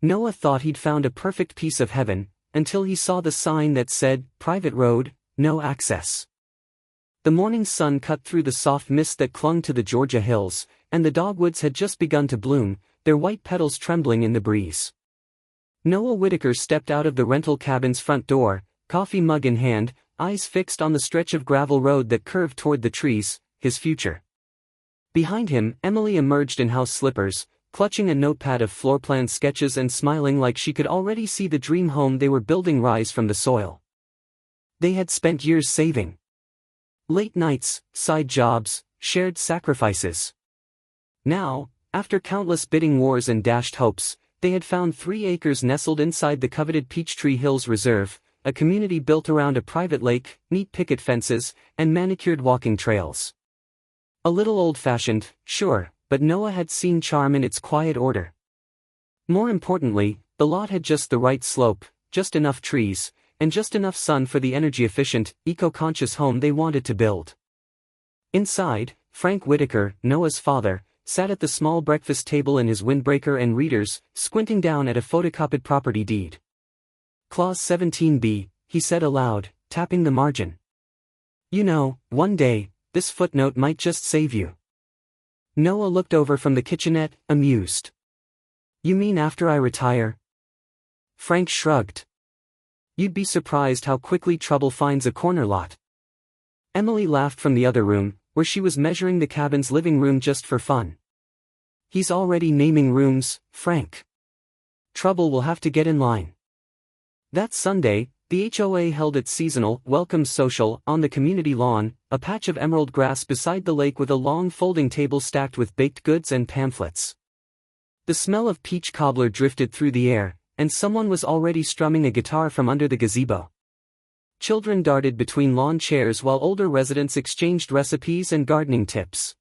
Noah thought he'd found a perfect piece of heaven, until he saw the sign that said, "Private road, no access." The morning sun cut through the soft mist that clung to the Georgia hills, and the dogwoods had just begun to bloom, their white petals trembling in the breeze. Noah Whitaker stepped out of the rental cabin's front door, coffee mug in hand, eyes fixed on the stretch of gravel road that curved toward the trees, his future. Behind him, Emily emerged in house slippers, clutching a notepad of floor plan sketches and smiling like she could already see the dream home they were building rise from the soil. They had spent years saving. Late nights, side jobs, shared sacrifices. Now, after countless bidding wars and dashed hopes, they had found 3 acres nestled inside the coveted Peachtree Hills Reserve, a community built around a private lake, neat picket fences, and manicured walking trails. A little old-fashioned, sure, but Noah had seen charm in its quiet order. More importantly, the lot had just the right slope, just enough trees, and just enough sun for the energy-efficient, eco-conscious home they wanted to build. Inside, Frank Whitaker, Noah's father, sat at the small breakfast table in his windbreaker and readers, squinting down at a photocopied property deed. Clause 17b, he said aloud, tapping the margin. "You know, one day, this footnote might just save you." Noah looked over from the kitchenette, amused. "You mean after I retire?" Frank shrugged. "You'd be surprised how quickly trouble finds a corner lot." Emily laughed from the other room, where she was measuring the cabin's living room just for fun. "He's already naming rooms, Frank. Trouble will have to get in line." That Sunday, the HOA held its seasonal welcome social on the community lawn, a patch of emerald grass beside the lake with a long folding table stacked with baked goods and pamphlets. The smell of peach cobbler drifted through the air, and someone was already strumming a guitar from under the gazebo. Children darted between lawn chairs while older residents exchanged recipes and gardening tips.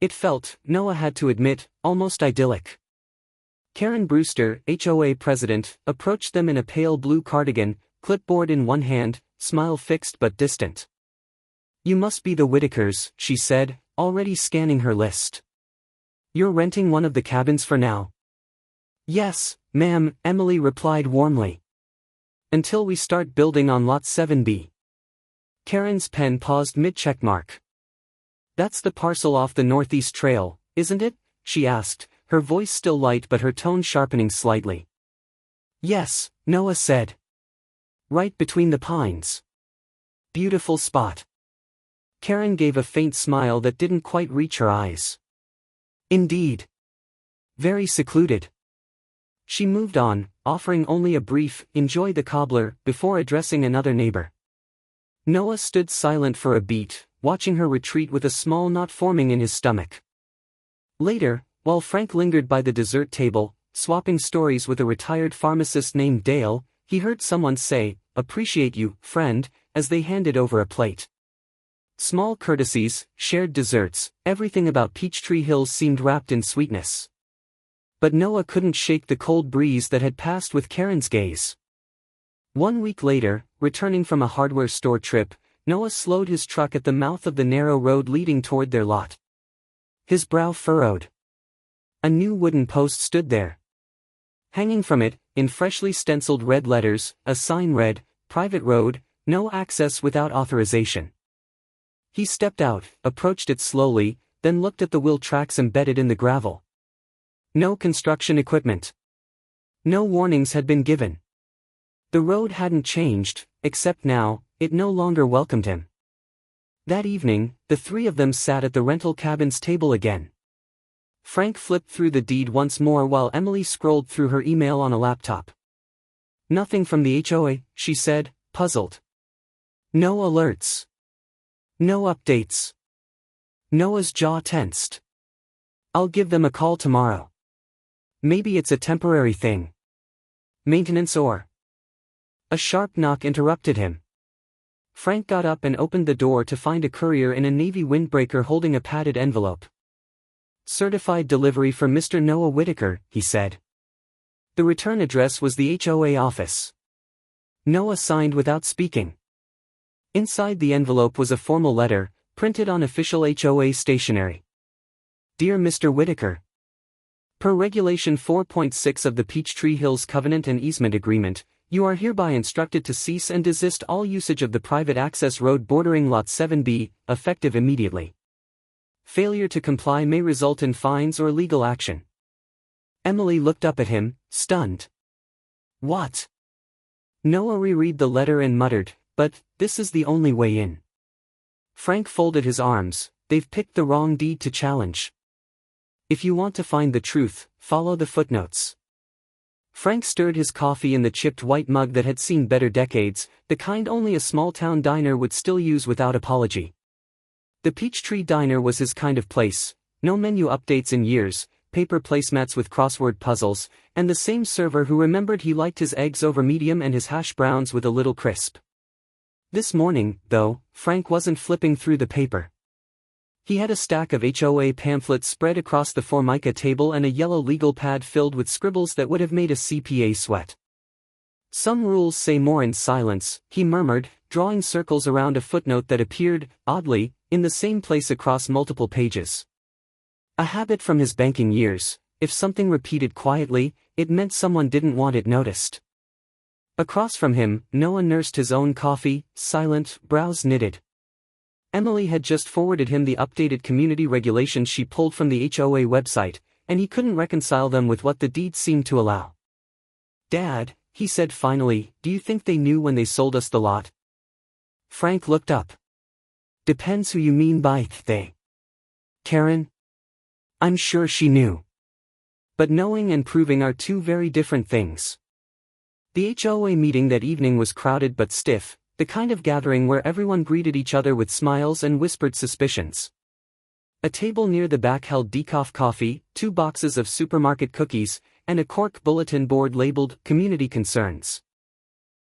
It felt, Noah had to admit, almost idyllic. Karen Brewster, HOA president, approached them in a pale blue cardigan, clipboard in one hand, smile fixed but distant. "You must be the Whitakers," she said, already scanning her list. "You're renting one of the cabins for now?" "Yes, ma'am," Emily replied warmly. "Until we start building on lot 7B. Karen's pen paused mid-checkmark. "That's the parcel off the Northeast Trail, isn't it?" she asked, her voice still light but her tone sharpening slightly. "Yes," Noah said. "Right between the pines. Beautiful spot." Karen gave a faint smile that didn't quite reach her eyes. "Indeed. Very secluded." She moved on, offering only a brief, "Enjoy the cobbler," before addressing another neighbor. Noah stood silent for a beat, watching her retreat with a small knot forming in his stomach. Later, while Frank lingered by the dessert table, swapping stories with a retired pharmacist named Dale, he heard someone say, "Appreciate you, friend," as they handed over a plate. Small courtesies, shared desserts, everything about Peachtree Hills seemed wrapped in sweetness. But Noah couldn't shake the cold breeze that had passed with Karen's gaze. 1 week later, returning from a hardware store trip, Noah slowed his truck at the mouth of the narrow road leading toward their lot. His brow furrowed. A new wooden post stood there. Hanging from it, in freshly stenciled red letters, a sign read, "Private road, no access without authorization." He stepped out, approached it slowly, then looked at the wheel tracks embedded in the gravel. No construction equipment. No warnings had been given. The road hadn't changed, except now, it no longer welcomed him. That evening, the 3 of them sat at the rental cabin's table again. Frank flipped through the deed once more while Emily scrolled through her email on a laptop. "Nothing from the HOA," she said, puzzled. "No alerts. No updates." Noah's jaw tensed. "I'll give them a call tomorrow. Maybe it's a temporary thing. Maintenance or..." A sharp knock interrupted him. Frank got up and opened the door to find a courier in a navy windbreaker holding a padded envelope. "Certified delivery for Mr. Noah Whitaker," he said. The return address was the HOA office. Noah signed without speaking. Inside the envelope was a formal letter, printed on official HOA stationery. "Dear Mr. Whitaker. Per Regulation 4.6 of the Peachtree Hills Covenant and Easement Agreement, you are hereby instructed to cease and desist all usage of the private access road bordering Lot 7B, effective immediately. Failure to comply may result in fines or legal action. Emily looked up at him, stunned. What? Noah reread the letter and muttered, but this is the only way in. Frank folded his arms. They've picked the wrong deed to challenge. If you want to find the truth, follow the footnotes. Frank stirred his coffee in the chipped white mug that had seen better decades, the kind only a small-town diner would still use without apology. The Peachtree Diner was his kind of place, no menu updates in years, paper placemats with crossword puzzles, and the same server who remembered he liked his eggs over medium and his hash browns with a little crisp. This morning, though, Frank wasn't flipping through the paper. He had a stack of HOA pamphlets spread across the Formica table and a yellow legal pad filled with scribbles that would have made a CPA sweat. Some rules say more in silence, he murmured, drawing circles around a footnote that appeared, oddly, in the same place across multiple pages. A habit from his banking years, if something repeated quietly, it meant someone didn't want it noticed. Across from him, Noah nursed his own coffee, silent, brows knitted. Emily had just forwarded him the updated community regulations she pulled from the HOA website, and he couldn't reconcile them with what the deed seemed to allow. Dad, he said finally, do you think they knew when they sold us the lot? Frank looked up. Depends who you mean by they. Karen? I'm sure she knew. But knowing and proving are two very different things. The HOA meeting that evening was crowded but stiff, the kind of gathering where everyone greeted each other with smiles and whispered suspicions. A table near the back held decaf coffee, 2 boxes of supermarket cookies, and a cork bulletin board labeled Community Concerns.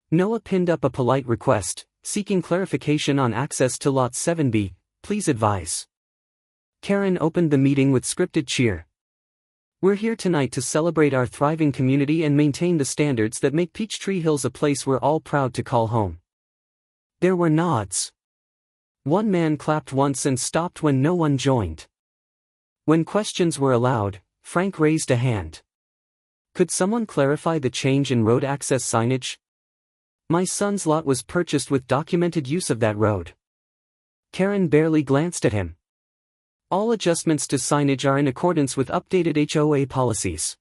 Noah pinned up a polite request, seeking clarification on access to Lot 7B, please advise. Karen opened the meeting with scripted cheer. We're here tonight to celebrate our thriving community and maintain the standards that make Peachtree Hills a place we're all proud to call home. There were nods. One man clapped once and stopped when no one joined. When questions were allowed, Frank raised a hand. Could someone clarify the change in road access signage? My son's lot was purchased with documented use of that road. Karen barely glanced at him. All adjustments to signage are in accordance with updated HOA policies.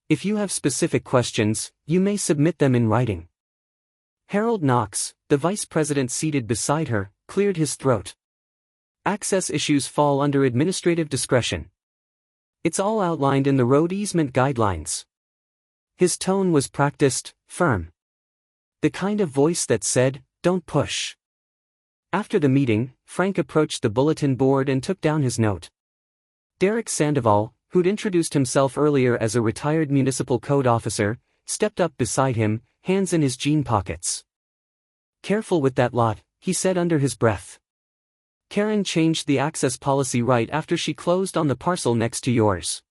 If you have specific questions, you may submit them in writing. Harold Knox, the vice president seated beside her, cleared his throat. Access issues fall under administrative discretion. It's all outlined in the road easement guidelines. His tone was practiced, firm. The kind of voice that said, don't push. After the meeting, Frank approached the bulletin board and took down his note. Derek Sandoval, who'd introduced himself earlier as a retired municipal code officer, stepped up beside him, hands in his jean pockets. Careful with that lot, he said under his breath. Karen changed the access policy right after she closed on the parcel next to yours.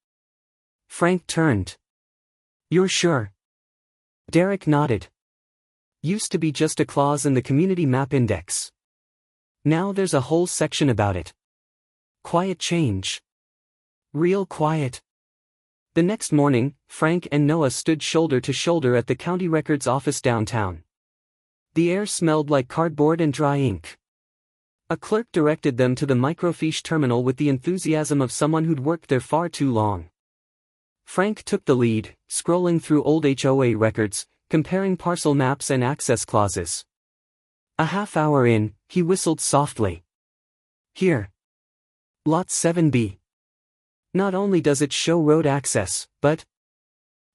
Frank turned. You're sure? Derek nodded. Used to be just a clause in the community map index. Now there's a whole section about it. Quiet change. Real quiet. The next morning, Frank and Noah stood shoulder to shoulder at the county records office downtown. The air smelled like cardboard and dry ink. A clerk directed them to the microfiche terminal with the enthusiasm of someone who'd worked there far too long. Frank took the lead, scrolling through old HOA records, comparing parcel maps and access clauses. A half hour in, he whistled softly. Here. Lot 7B. Not only does it show road access, but...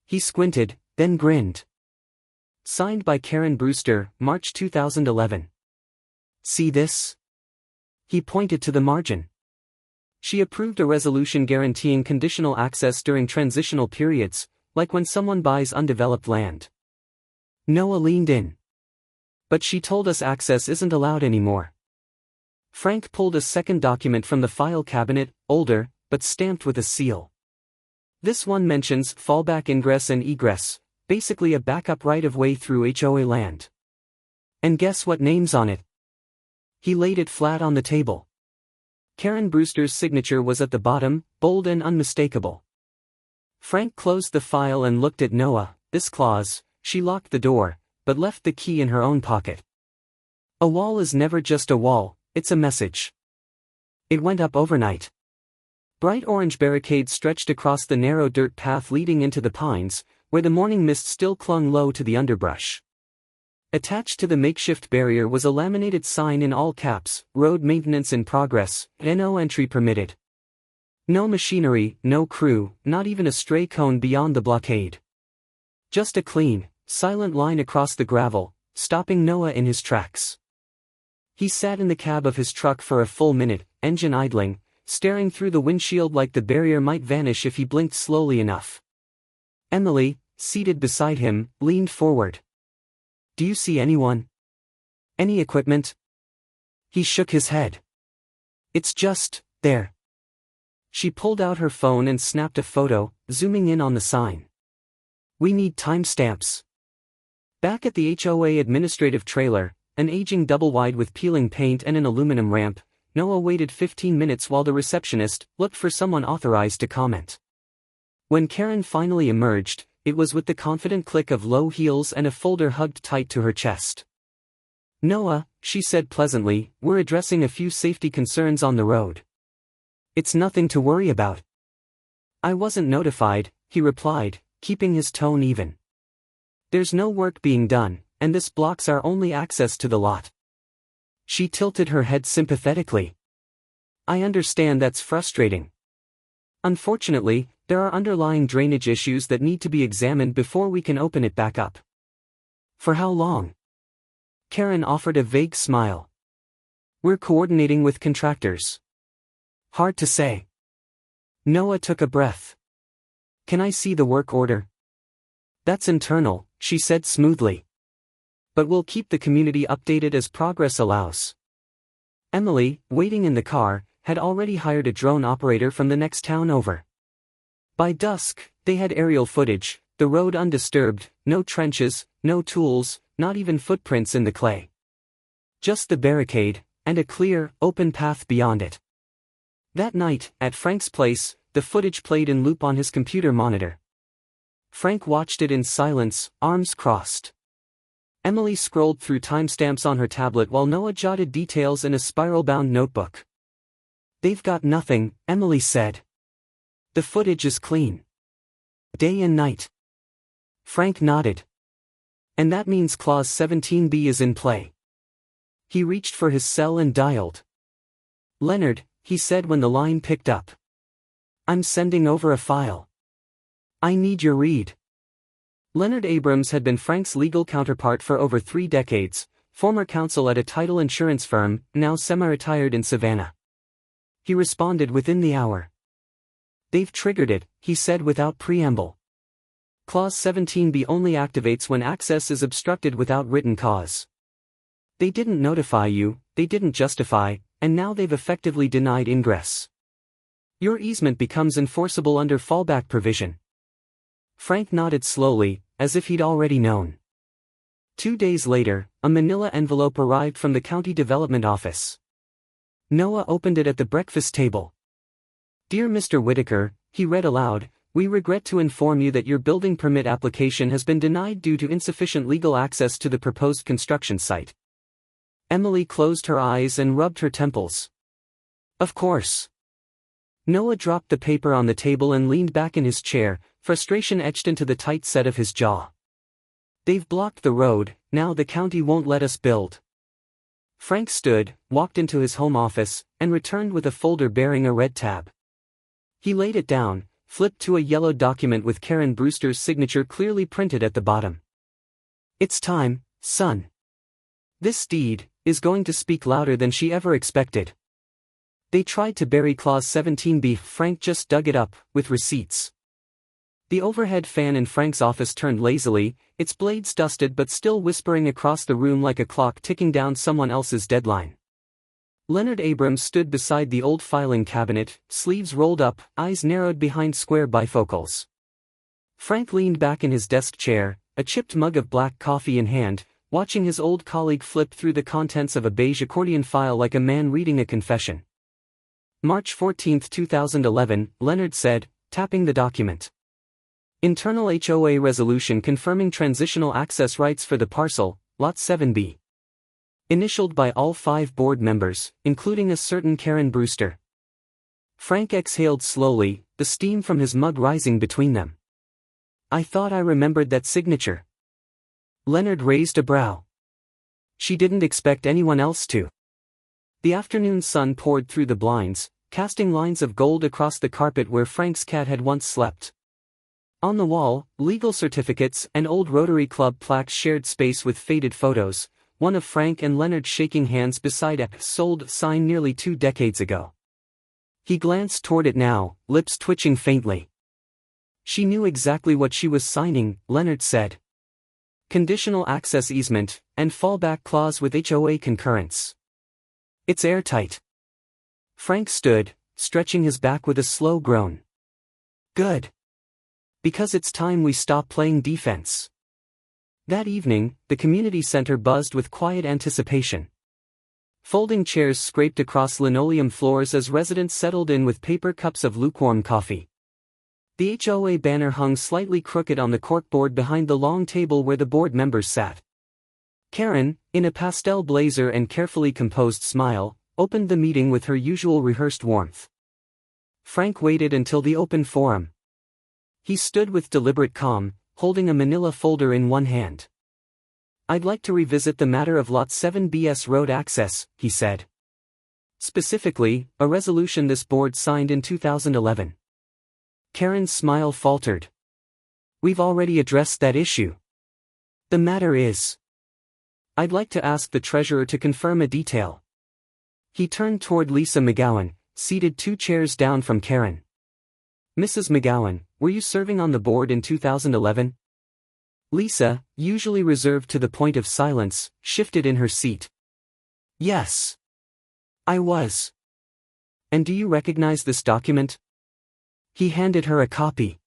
He squinted, then grinned. Signed by Karen Brewster, March 2011. See this? He pointed to the margin. She approved a resolution guaranteeing conditional access during transitional periods, like when someone buys undeveloped land. Noah leaned in. But she told us access isn't allowed anymore. Frank pulled a second document from the file cabinet, older, but stamped with a seal. This one mentions fallback ingress and egress, basically a backup right-of-way through HOA land. And guess what name's on it? He laid it flat on the table. Karen Brewster's signature was at the bottom, bold and unmistakable. Frank closed the file and looked at Noah. This clause, she locked the door, but left the key in her own pocket. A wall is never just a wall, it's a message. It went up overnight. Bright orange barricades stretched across the narrow dirt path leading into the pines, where the morning mist still clung low to the underbrush. Attached to the makeshift barrier was a laminated sign in all caps, "Road maintenance in progress, no entry permitted." No machinery, no crew, not even a stray cone beyond the blockade. Just a clean, silent line across the gravel, stopping Noah in his tracks. He sat in the cab of his truck for a full minute, engine idling, staring through the windshield like the barrier might vanish if he blinked slowly enough. Emily, seated beside him, leaned forward. "Do you see anyone? Any equipment?" He shook his head. "It's just, there." She pulled out her phone and snapped a photo, zooming in on the sign. "We need timestamps." Back at the HOA administrative trailer, an aging double-wide with peeling paint and an aluminum ramp, Noah waited 15 minutes while the receptionist looked for someone authorized to comment. When Karen finally emerged, it was with the confident click of low heels and a folder hugged tight to her chest. "Noah," she said pleasantly, "we're addressing a few safety concerns on the road." "It's nothing to worry about." "I wasn't notified," he replied, keeping his tone even. "There's no work being done, and this blocks our only access to the lot." She tilted her head sympathetically. "I understand that's frustrating. Unfortunately, there are underlying drainage issues that need to be examined before we can open it back up." "For how long?" Karen offered a vague smile. "We're coordinating with contractors." "Hard to say." Noah took a breath. "Can I see the work order?" "That's internal," she said smoothly. "But we'll keep the community updated as progress allows." Emily, waiting in the car, had already hired a drone operator from the next town over. By dusk, they had aerial footage, the road undisturbed, no trenches, no tools, not even footprints in the clay. Just the barricade, and a clear, open path beyond it. That night, at Frank's place, the footage played in loop on his computer monitor. Frank watched it in silence, arms crossed. Emily scrolled through timestamps on her tablet while Noah jotted details in a spiral-bound notebook. "They've got nothing," Emily said. "The footage is clean. Day and night." Frank nodded. "And that means Clause 17B is in play." He reached for his cell and dialed. "Leonard," he said when the line picked up. "I'm sending over a file. I need your read." Leonard Abrams had been Frank's legal counterpart for over 3 decades, former counsel at a title insurance firm, now semi-retired in Savannah. He responded within the hour. "They've triggered it," he said without preamble. "Clause 17B only activates when access is obstructed without written cause. They didn't notify you, they didn't justify, and now they've effectively denied ingress. Your easement becomes enforceable under fallback provision." Frank nodded slowly, as if he'd already known. 2 days later, a manila envelope arrived from the county development office. Noah opened it at the breakfast table. "Dear Mr. Whitaker," he read aloud, "we regret to inform you that your building permit application has been denied due to insufficient legal access to the proposed construction site." Emily closed her eyes and rubbed her temples. "Of course." Noah dropped the paper on the table and leaned back in his chair, frustration etched into the tight set of his jaw. "They've blocked the road, now the county won't let us build." Frank stood, walked into his home office, and returned with a folder bearing a red tab. He laid it down, flipped to a yellow document with Karen Brewster's signature clearly printed at the bottom. "It's time, son. This deed is going to speak louder than she ever expected." They tried to bury Clause 17B. Frank just dug it up, with receipts. The overhead fan in Frank's office turned lazily, its blades dusted but still whispering across the room like a clock ticking down someone else's deadline. Leonard Abrams stood beside the old filing cabinet, sleeves rolled up, eyes narrowed behind square bifocals. Frank leaned back in his desk chair, a chipped mug of black coffee in hand, watching his old colleague flip through the contents of a beige accordion file like a man reading a confession. March 14, 2011, Leonard said, tapping the document. Internal HOA resolution confirming transitional access rights for the parcel, Lot 7B. Initialed by all 5 board members, including a certain Karen Brewster. Frank exhaled slowly, the steam from his mug rising between them. I thought I remembered that signature. Leonard raised a brow. She didn't expect anyone else to. The afternoon sun poured through the blinds, casting lines of gold across the carpet where Frank's cat had once slept. On the wall, legal certificates and old Rotary Club plaques shared space with faded photos, one of Frank and Leonard shaking hands beside a sold sign nearly 2 decades ago. He glanced toward it now, lips twitching faintly. She knew exactly what she was signing, Leonard said. Conditional access easement, and fallback clause with HOA concurrence. It's airtight. Frank stood, stretching his back with a slow groan. Good. Because it's time we stop playing defense. That evening, the community center buzzed with quiet anticipation. Folding chairs scraped across linoleum floors as residents settled in with paper cups of lukewarm coffee. The HOA banner hung slightly crooked on the corkboard behind the long table where the board members sat. Karen, in a pastel blazer and carefully composed smile, opened the meeting with her usual rehearsed warmth. Frank waited until the open forum. He stood with deliberate calm, holding a manila folder in one hand. I'd like to revisit the matter of Lot 7B's road access, he said. Specifically, a resolution this board signed in 2011. Karen's smile faltered. We've already addressed that issue. The matter is. I'd like to ask the treasurer to confirm a detail. He turned toward Lisa McGowan, seated 2 chairs down from Karen. Mrs. McGowan, were you serving on the board in 2011? Lisa, usually reserved to the point of silence, shifted in her seat. Yes. I was. And do you recognize this document? He handed her a copy.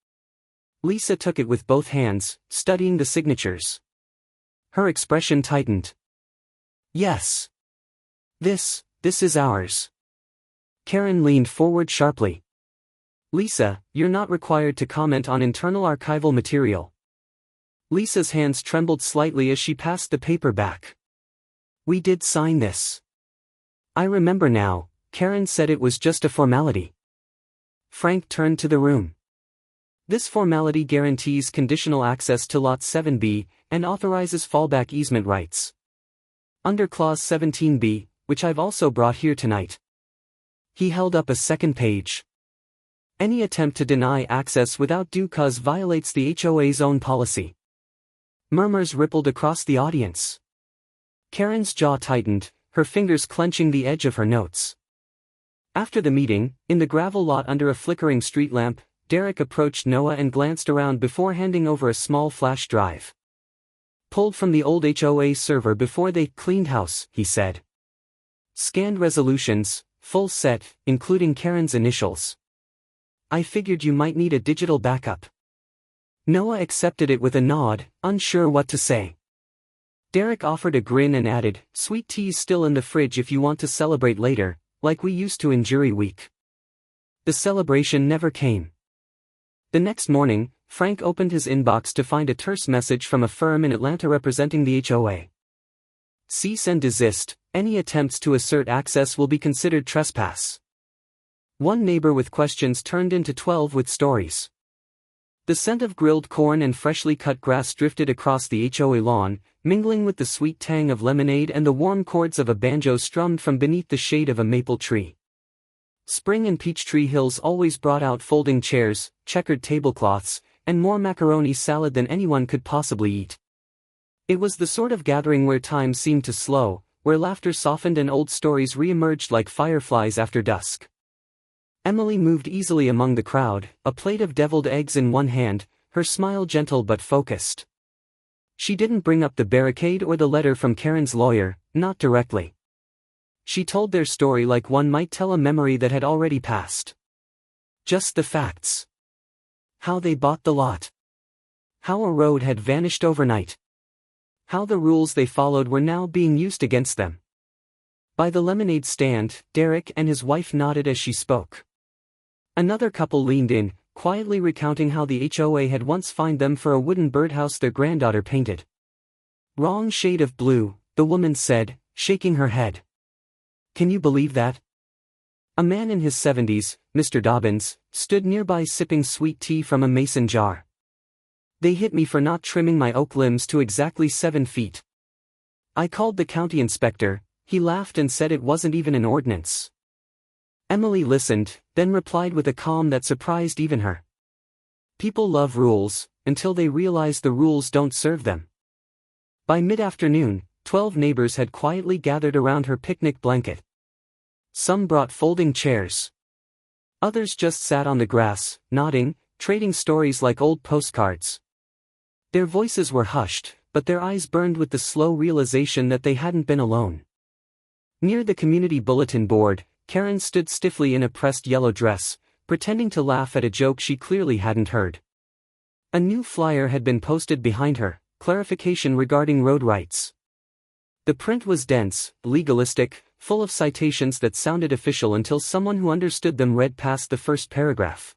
Lisa took it with both hands, studying the signatures. Her expression tightened. Yes. This is ours. Karen leaned forward sharply. Lisa, you're not required to comment on internal archival material. Lisa's hands trembled slightly as she passed the paper back. We did sign this. I remember now, Karen said it was just a formality. Frank turned to the room. This formality guarantees conditional access to Lot 7B, and authorizes fallback easement rights. Under Clause 17B, which I've also brought here tonight. He held up a second page. Any attempt to deny access without due cause violates the HOA's own policy. Murmurs rippled across the audience. Karen's jaw tightened, her fingers clenching the edge of her notes. After the meeting, in the gravel lot under a flickering street lamp, Derek approached Noah and glanced around before handing over a small flash drive. Pulled from the old HOA server before they cleaned house, he said. Scanned resolutions, full set, including Karen's initials. I figured you might need a digital backup. Noah accepted it with a nod, unsure what to say. Derek offered a grin and added, sweet tea's still in the fridge if you want to celebrate later, like we used to in jury week. The celebration never came. The next morning, Frank opened his inbox to find a terse message from a firm in Atlanta representing the HOA. Cease and desist, any attempts to assert access will be considered trespass. One neighbor with questions turned into 12 with stories. The scent of grilled corn and freshly cut grass drifted across the HOA lawn, mingling with the sweet tang of lemonade and the warm chords of a banjo strummed from beneath the shade of a maple tree. Spring and Peachtree Hills always brought out folding chairs, checkered tablecloths, and more macaroni salad than anyone could possibly eat. It was the sort of gathering where time seemed to slow, where laughter softened and old stories re-emerged like fireflies after dusk. Emily moved easily among the crowd, a plate of deviled eggs in one hand, her smile gentle but focused. She didn't bring up the barricade or the letter from Karen's lawyer, not directly. She told their story like one might tell a memory that had already passed. Just the facts. How they bought the lot. How a road had vanished overnight. How the rules they followed were now being used against them. By the lemonade stand, Derek and his wife nodded as she spoke. Another couple leaned in, quietly recounting how the HOA had once fined them for a wooden birdhouse their granddaughter painted. "Wrong shade of blue," the woman said, shaking her head. "Can you believe that?" A man in his 70s, Mr. Dobbins, stood nearby sipping sweet tea from a mason jar. "They hit me for not trimming my oak limbs to exactly 7 feet. I called the county inspector. He laughed and said it wasn't even an ordinance." Emily listened, then replied with a calm that surprised even her. "People love rules, until they realize the rules don't serve them." By mid-afternoon, 12 neighbors had quietly gathered around her picnic blanket. Some brought folding chairs. Others just sat on the grass, nodding, trading stories like old postcards. Their voices were hushed, but their eyes burned with the slow realization that they hadn't been alone. Near the community bulletin board, Karen stood stiffly in a pressed yellow dress, pretending to laugh at a joke she clearly hadn't heard. A new flyer had been posted behind her, clarification regarding road rights. The print was dense, legalistic, full of citations that sounded official until someone who understood them read past the first paragraph.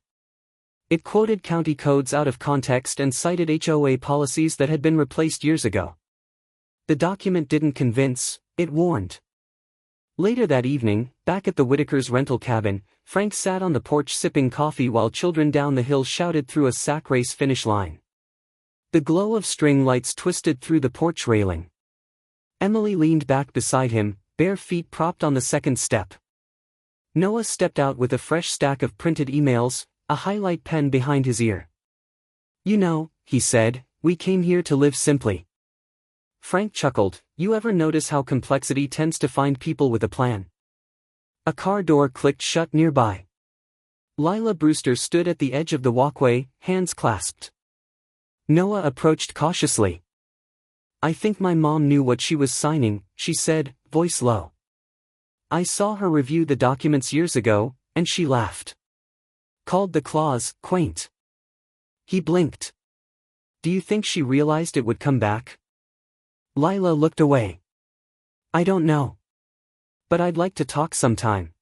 It quoted county codes out of context and cited HOA policies that had been replaced years ago. The document didn't convince, it warned. Later that evening, back at the Whitakers' rental cabin, Frank sat on the porch sipping coffee while children down the hill shouted through a sack race finish line. The glow of string lights twisted through the porch railing. Emily leaned back beside him, bare feet propped on the second step. Noah stepped out with a fresh stack of printed emails, a highlight pen behind his ear. "You know," he said, "we came here to live simply." Frank chuckled. "You ever notice how complexity tends to find people with a plan?" A car door clicked shut nearby. Lila Brewster stood at the edge of the walkway, hands clasped. Noah approached cautiously. "I think my mom knew what she was signing," she said, voice low. "I saw her review the documents years ago, and she laughed. Called the clause quaint." He blinked. "Do you think she realized it would come back?" Lila looked away. "I don't know. But I'd like to talk sometime.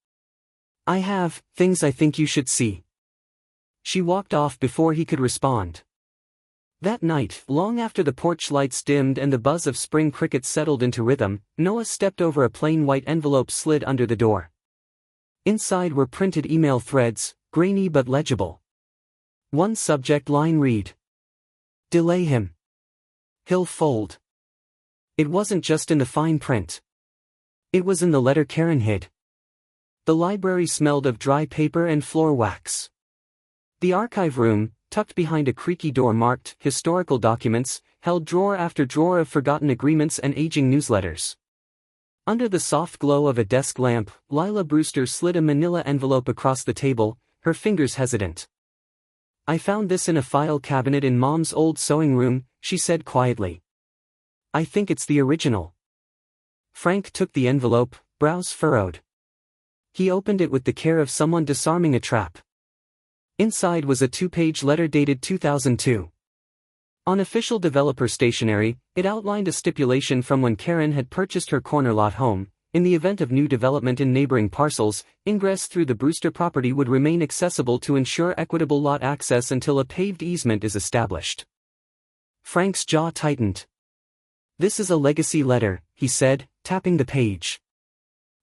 I have things I think you should see." She walked off before he could respond. That night, long after the porch lights dimmed and the buzz of spring crickets settled into rhythm, Noah stepped over a plain white envelope slid under the door. Inside were printed email threads, grainy but legible. One subject line read: "Delay him. He'll fold." It wasn't just in the fine print. It was in the letter Karen hid. The library smelled of dry paper and floor wax. The archive room, tucked behind a creaky door marked historical documents, held drawer after drawer of forgotten agreements and aging newsletters. Under the soft glow of a desk lamp, Lila Brewster slid a manila envelope across the table, her fingers hesitant. "I found this in a file cabinet in Mom's old sewing room," she said quietly. "I think it's the original." Frank took the envelope, brows furrowed. He opened it with the care of someone disarming a trap. Inside was a 2-page letter dated 2002. On official developer stationery, it outlined a stipulation from when Karen had purchased her corner lot home: in the event of new development in neighboring parcels, ingress through the Brewster property would remain accessible to ensure equitable lot access until a paved easement is established. Frank's jaw tightened. "This is a legacy letter," he said, tapping the page.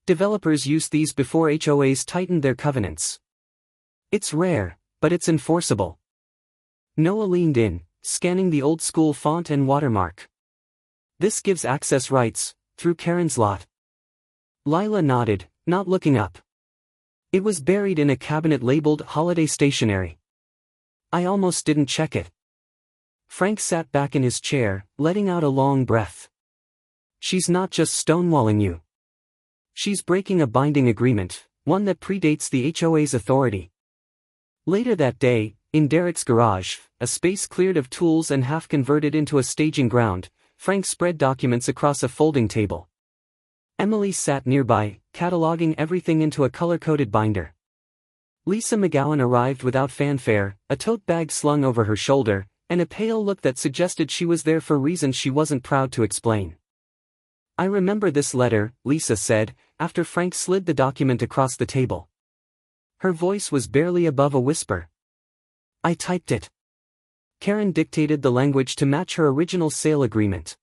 "Developers used these before HOAs tightened their covenants. It's rare, but it's enforceable." Noah leaned in, scanning the old-school font and watermark. "This gives access rights, through Karen's lot." Lila nodded, not looking up. It was buried in a cabinet labeled holiday stationery. "I almost didn't check it." Frank sat back in his chair, letting out a long breath. "She's not just stonewalling you. She's breaking a binding agreement, one that predates the HOA's authority." Later that day, in Derek's garage, a space cleared of tools and half converted into a staging ground, Frank spread documents across a folding table. Emily sat nearby, cataloging everything into a color-coded binder. Lisa McGowan arrived without fanfare, a tote bag slung over her shoulder, and a pale look that suggested she was there for reasons she wasn't proud to explain. "I remember this letter," Lisa said, after Frank slid the document across the table. Her voice was barely above a whisper. I typed it. Karen dictated the language to match her original sale agreement.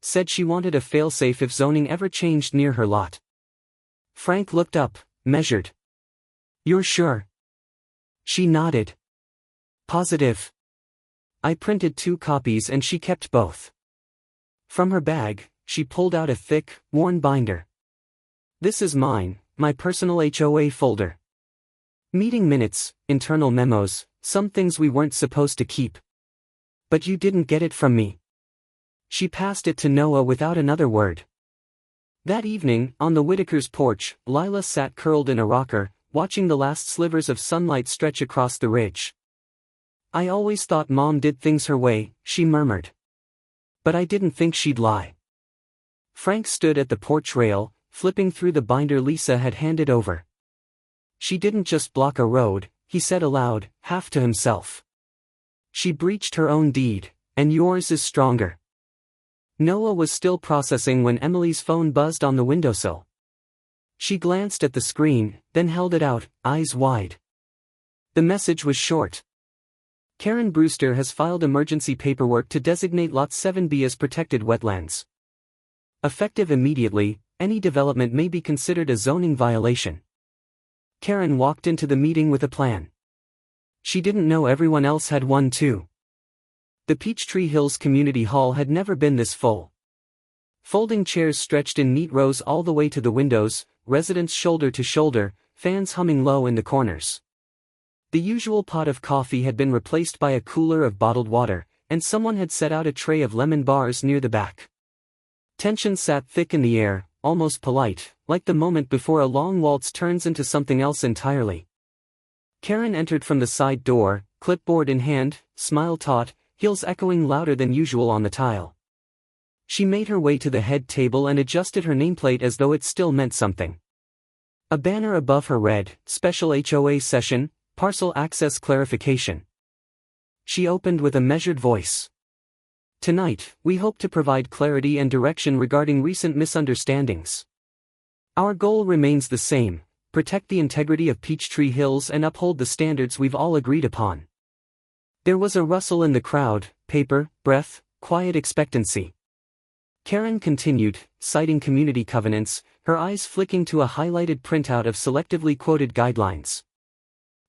Said she wanted a failsafe if zoning ever changed near her lot. Frank looked up, measured. You're sure? She nodded. Positive. I printed 2 copies and she kept both. From her bag, she pulled out a thick, worn binder. This is mine, my personal HOA folder. Meeting minutes, internal memos, some things we weren't supposed to keep. But you didn't get it from me. She passed it to Noah without another word. That evening, on the Whitakers' porch, Lila sat curled in a rocker, watching the last slivers of sunlight stretch across the ridge. I always thought Mom did things her way, she murmured. But I didn't think she'd lie. Frank stood at the porch rail, flipping through the binder Lisa had handed over. She didn't just block a road, he said aloud, half to himself. She breached her own deed, and yours is stronger. Noah was still processing when Emily's phone buzzed on the windowsill. She glanced at the screen, then held it out, eyes wide. The message was short. Karen Brewster has filed emergency paperwork to designate Lot 7B as protected wetlands. Effective immediately, any development may be considered a zoning violation. Karen walked into the meeting with a plan. She didn't know everyone else had one too. The Peachtree Hills Community Hall had never been this full. Folding chairs stretched in neat rows all the way to the windows, residents shoulder to shoulder, fans humming low in the corners. The usual pot of coffee had been replaced by a cooler of bottled water, and someone had set out a tray of lemon bars near the back. Tension sat thick in the air, almost polite, like the moment before a long waltz turns into something else entirely. Karen entered from the side door, clipboard in hand, smile taut, heels echoing louder than usual on the tile. She made her way to the head table and adjusted her nameplate as though it still meant something. A banner above her read, Special HOA Session, Parcel Access Clarification. She opened with a measured voice. Tonight, we hope to provide clarity and direction regarding recent misunderstandings. Our goal remains the same: protect the integrity of Peachtree Hills and uphold the standards we've all agreed upon. There was a rustle in the crowd, paper, breath, quiet expectancy. Karen continued, citing community covenants, her eyes flicking to a highlighted printout of selectively quoted guidelines.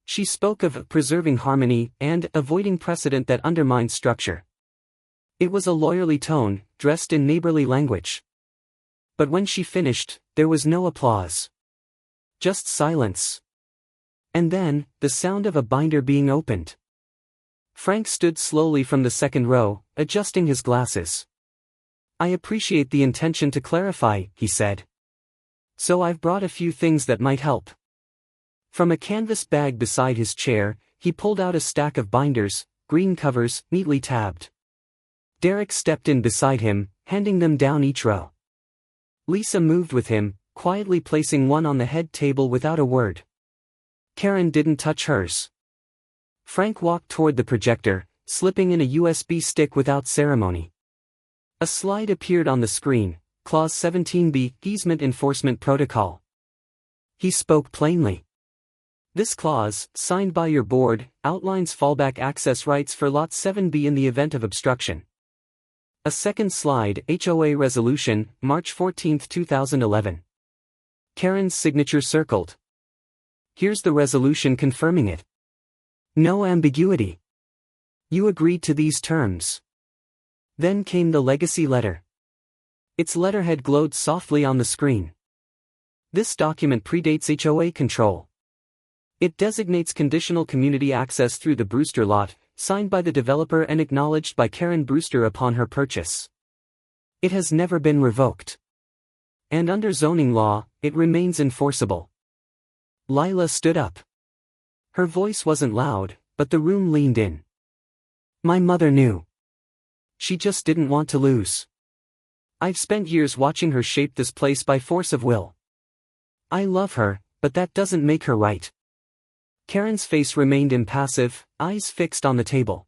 She spoke of preserving harmony and avoiding precedent that undermines structure. It was a lawyerly tone, dressed in neighborly language. But when she finished, there was no applause. Just silence. And then, the sound of a binder being opened. Frank stood slowly from the second row, adjusting his glasses. I appreciate the intention to clarify, he said. So I've brought a few things that might help. From a canvas bag beside his chair, he pulled out a stack of binders, green covers, neatly tabbed. Derek stepped in beside him, handing them down each row. Lisa moved with him, quietly placing one on the head table without a word. Karen didn't touch hers. Frank walked toward the projector, slipping in a USB stick without ceremony. A slide appeared on the screen, Clause 17B, Easement Enforcement Protocol. He spoke plainly. This clause, signed by your board, outlines fallback access rights for Lot 7B in the event of obstruction. A second slide, HOA Resolution, March 14, 2011. Karen's signature circled. Here's the resolution confirming it. No ambiguity. You agreed to these terms. Then came the legacy letter. Its letterhead glowed softly on the screen. This document predates HOA control. It designates conditional community access through the Brewster lot, signed by the developer and acknowledged by Karen Brewster upon her purchase. It has never been revoked. And under zoning law, it remains enforceable. Lila stood up. Her voice wasn't loud, but the room leaned in. My mother knew. She just didn't want to lose. I've spent years watching her shape this place by force of will. I love her, but that doesn't make her right. Karen's face remained impassive, eyes fixed on the table.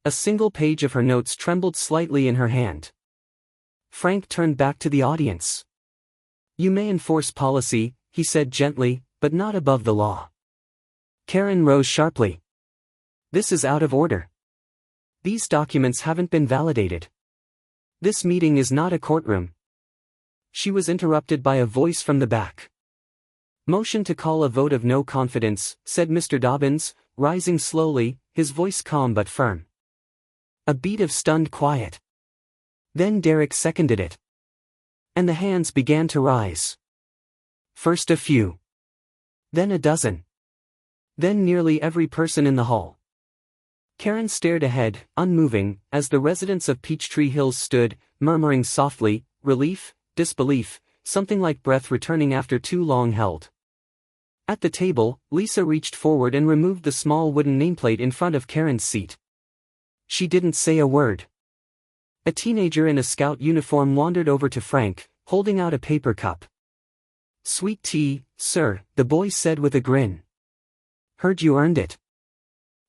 A single page of her notes trembled slightly in her hand. Frank turned back to the audience. You may enforce policy, he said gently, but not above the law. Karen rose sharply. This is out of order. These documents haven't been validated. This meeting is not a courtroom. She was interrupted by a voice from the back. Motion to call a vote of no confidence, said Mr. Dobbins, rising slowly, his voice calm but firm. A beat of stunned quiet. Then Derek seconded it. And the hands began to rise. First a few. Then a dozen. Then nearly every person in the hall. Karen stared ahead, unmoving, as the residents of Peachtree Hills stood, murmuring softly, relief, disbelief, something like breath returning after too long held. At the table, Lisa reached forward and removed the small wooden nameplate in front of Karen's seat. She didn't say a word. A teenager in a scout uniform wandered over to Frank, holding out a paper cup. Sweet tea, sir, the boy said with a grin. Heard you earned it.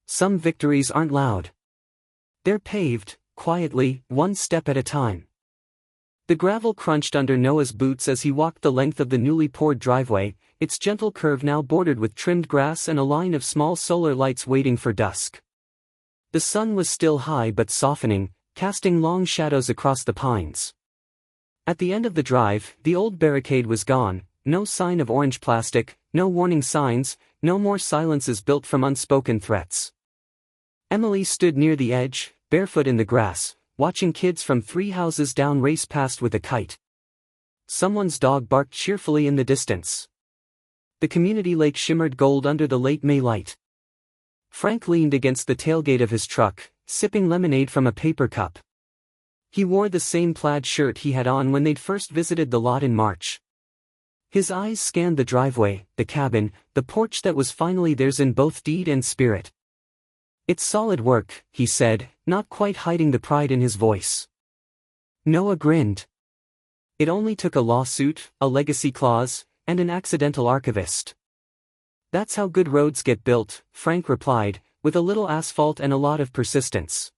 Some victories aren't loud. They're paved, quietly, one step at a time. The gravel crunched under Noah's boots as he walked the length of the newly poured driveway, its gentle curve now bordered with trimmed grass and a line of small solar lights waiting for dusk. The sun was still high but softening, casting long shadows across the pines. At the end of the drive, the old barricade was gone, no sign of orange plastic, no warning signs, no more silences built from unspoken threats. Emily stood near the edge, barefoot in the grass, watching kids from 3 houses down race past with a kite. Someone's dog barked cheerfully in the distance. The community lake shimmered gold under the late May light. Frank leaned against the tailgate of his truck, sipping lemonade from a paper cup. He wore the same plaid shirt he had on when they'd first visited the lot in March. His eyes scanned the driveway, the cabin, the porch that was finally theirs in both deed and spirit. It's solid work, he said, not quite hiding the pride in his voice. Noah grinned. It only took a lawsuit, a legacy clause, and an accidental archivist. That's how good roads get built, Frank replied, with a little asphalt and a lot of persistence.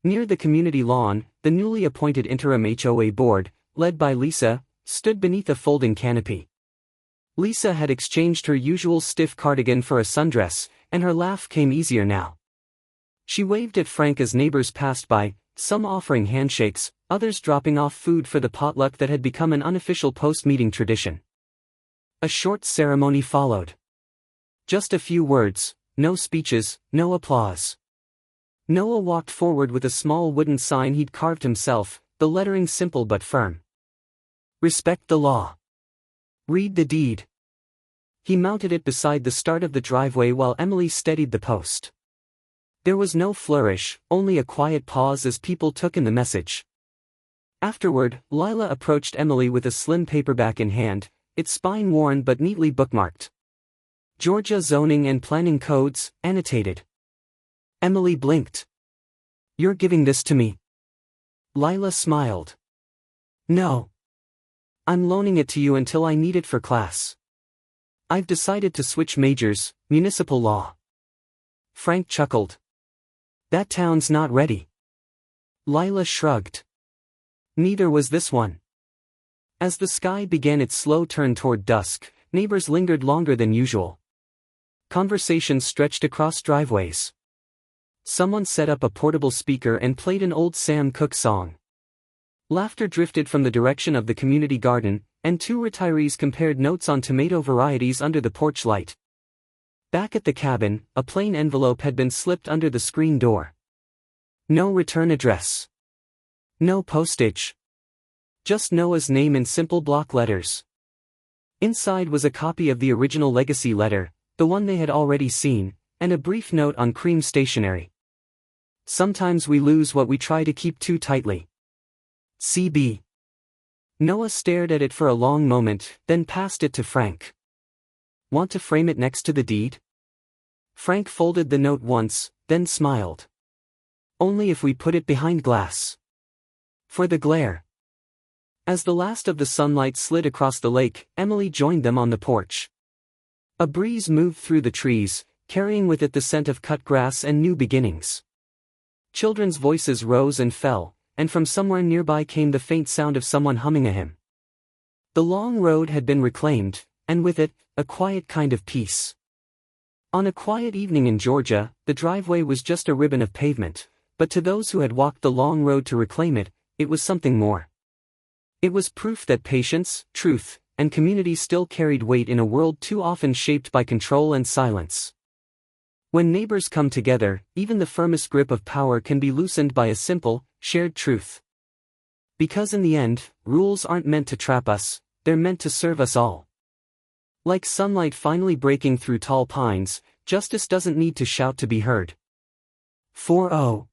Near the community lawn, the newly appointed interim HOA board, led by Lisa, stood beneath a folding canopy. Lisa had exchanged her usual stiff cardigan for a sundress, and her laugh came easier now. She waved at Frank as neighbors passed by, some offering handshakes, others dropping off food for the potluck that had become an unofficial post-meeting tradition. A short ceremony followed. Just a few words, no speeches, no applause. Noah walked forward with a small wooden sign he'd carved himself, the lettering simple but firm. Respect the law. Read the deed. He mounted it beside the start of the driveway while Emily steadied the post. There was no flourish, only a quiet pause as people took in the message. Afterward, Lila approached Emily with a slim paperback in hand, its spine worn but neatly bookmarked. Georgia Zoning and Planning Codes, annotated. Emily blinked. You're giving this to me? Lila smiled. No. I'm loaning it to you until I need it for class. I've decided to switch majors, municipal law. Frank chuckled. That town's not ready. Lila shrugged. Neither was this one. As the sky began its slow turn toward dusk, neighbors lingered longer than usual. Conversations stretched across driveways. Someone set up a portable speaker and played an old Sam Cooke song. Laughter drifted from the direction of the community garden, and 2 retirees compared notes on tomato varieties under the porch light. Back at the cabin, a plain envelope had been slipped under the screen door. No return address. No postage. Just Noah's name in simple block letters. Inside was a copy of the original legacy letter, the one they had already seen, and a brief note on cream stationery. Sometimes we lose what we try to keep too tightly. CB. Noah stared at it for a long moment, then passed it to Frank. Want to frame it next to the deed? Frank folded the note once, then smiled. Only if we put it behind glass. For the glare. As the last of the sunlight slid across the lake, Emily joined them on the porch. A breeze moved through the trees, carrying with it the scent of cut grass and new beginnings. Children's voices rose and fell, and from somewhere nearby came the faint sound of someone humming a hymn. The long road had been reclaimed, and with it, a quiet kind of peace. On a quiet evening in Georgia, the driveway was just a ribbon of pavement, but to those who had walked the long road to reclaim it, it was something more. It was proof that patience, truth, and community still carried weight in a world too often shaped by control and silence. When neighbors come together, even the firmest grip of power can be loosened by a simple, shared truth. Because in the end, rules aren't meant to trap us, they're meant to serve us all. Like sunlight finally breaking through tall pines, justice doesn't need to shout to be heard. 4-0